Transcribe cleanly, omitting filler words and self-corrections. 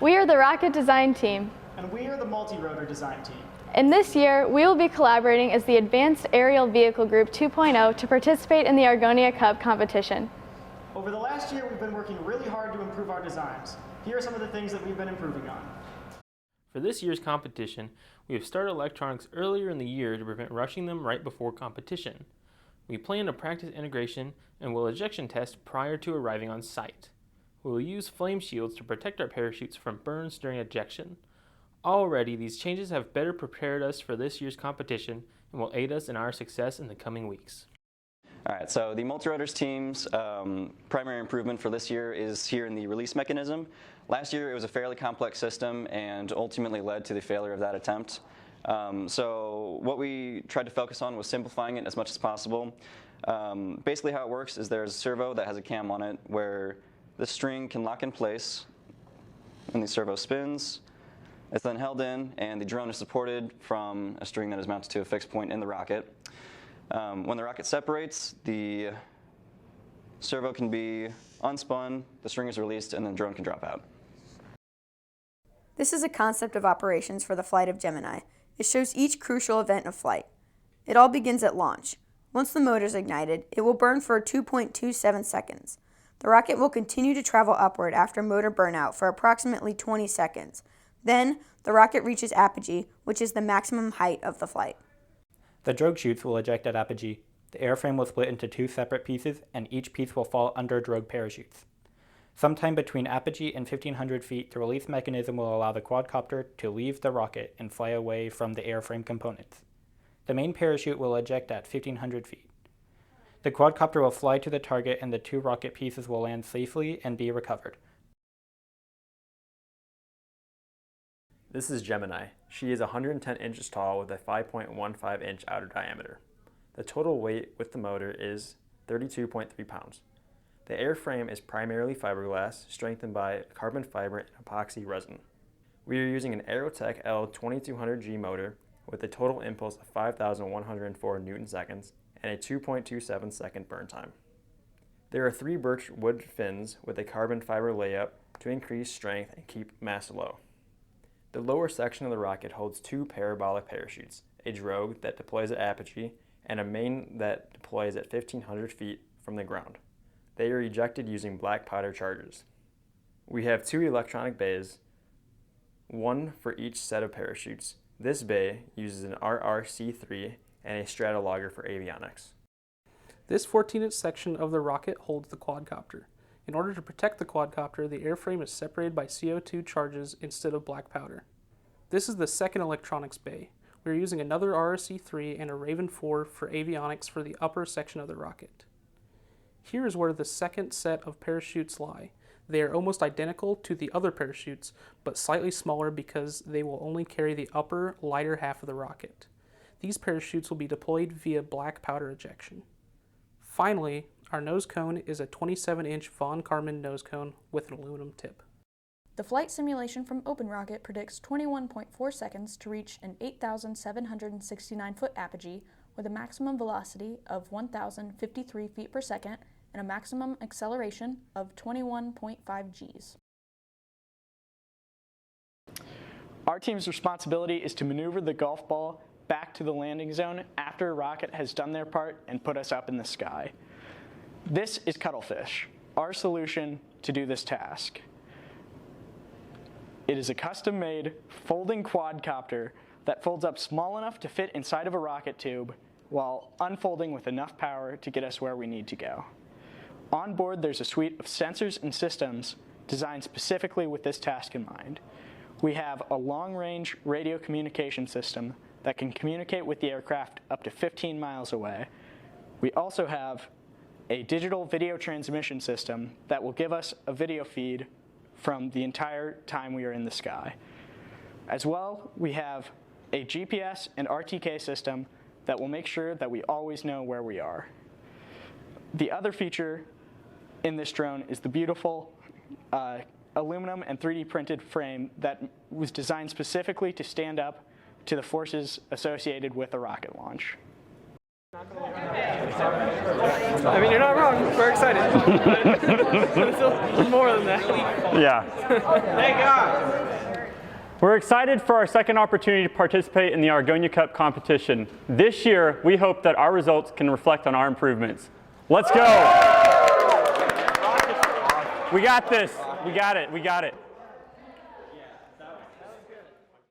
We are the rocket design team. And we are the multi-rotor design team. And this year, we will be collaborating as the Advanced Aerial Vehicle Group 2.0 to participate in the Argonia Cup competition. Over the last year, we've been working really hard to improve our designs. Here are some of the things that we've been improving on. For this year's competition, we have started electronics earlier in the year to prevent rushing them right before competition. We plan to practice integration and will ejection test prior to arriving on site. We will use flame shields to protect our parachutes from burns during ejection. Already, these changes have better prepared us for this year's competition and will aid us in our success in the coming weeks. All right, so the multi-rotors team's primary improvement for this year is here in the release mechanism. Last year, it was a fairly complex system and ultimately led to the failure of that attempt. So what we tried to focus on was simplifying it as much as possible. Basically how it works is there's a servo that has a cam on it where the string can lock in place and the servo spins. It's then held in and the drone is supported from a string that is mounted to a fixed point in the rocket. When the rocket separates, the servo can be unspun, the string is released, and then the drone can drop out. This is a concept of operations for the flight of Gemini. It shows each crucial event of flight. It all begins at launch. Once the motor is ignited, it will burn for 2.27 seconds. The rocket will continue to travel upward after motor burnout for approximately 20 seconds. Then, the rocket reaches apogee, which is the maximum height of the flight. The drogue chutes will eject at apogee. The airframe will split into two separate pieces, and each piece will fall under drogue parachutes. Sometime between apogee and 1,500 feet, the release mechanism will allow the quadcopter to leave the rocket and fly away from the airframe components. The main parachute will eject at 1,500 feet. The quadcopter will fly to the target and the two rocket pieces will land safely and be recovered. This is Gemini. She is 110 inches tall with a 5.15 inch outer diameter. The total weight with the motor is 32.3 pounds. The airframe is primarily fiberglass, strengthened by carbon fiber and epoxy resin. We are using an Aerotech L2200G motor with a total impulse of 5,104 Newton seconds and a 2.27 second burn time. There are 3 birch wood fins with a carbon fiber layup to increase strength and keep mass low. The lower section of the rocket holds 2 parabolic parachutes, a drogue that deploys at apogee and a main that deploys at 1,500 feet from the ground. They are ejected using black powder charges. We have 2 electronic bays, one for each set of parachutes. This bay uses an RRC3 and a stratologger for avionics. This 14-inch section of the rocket holds the quadcopter. In order to protect the quadcopter, the airframe is separated by CO2 charges instead of black powder. This is the second electronics bay. We are using another RRC3 and a Raven 4 for avionics for the upper section of the rocket. Here is where the second set of parachutes lie. They are almost identical to the other parachutes, but slightly smaller because they will only carry the upper, lighter half of the rocket. These parachutes will be deployed via black powder ejection. Finally, our nose cone is a 27-inch Von Karman nose cone with an aluminum tip. The flight simulation from OpenRocket predicts 21.4 seconds to reach an 8,769-foot apogee with a maximum velocity of 1,053 feet per second and a maximum acceleration of 21.5 Gs. Our team's responsibility is to maneuver the golf ball back to the landing zone after a rocket has done their part and put us up in the sky. This is Cuttlefish, our solution to do this task. It is a custom-made folding quadcopter that folds up small enough to fit inside of a rocket tube while unfolding with enough power to get us where we need to go. On board, there's a suite of sensors and systems designed specifically with this task in mind. We have a long-range radio communication system that can communicate with the aircraft up to 15 miles away. We also have a digital video transmission system that will give us a video feed from the entire time we are in the sky. As well, we have a GPS and RTK system that will make sure that we always know where we are. The other feature in this drone is the beautiful aluminum and 3D printed frame that was designed specifically to stand up to the forces associated with a rocket launch. I mean, you're not wrong. We're excited. But it's more than that. Yeah. Hey, guys. We're excited for our second opportunity to participate in the Argonia Cup competition. This year, we hope that our results can reflect on our improvements. Let's go. We got this. We got it. We got it.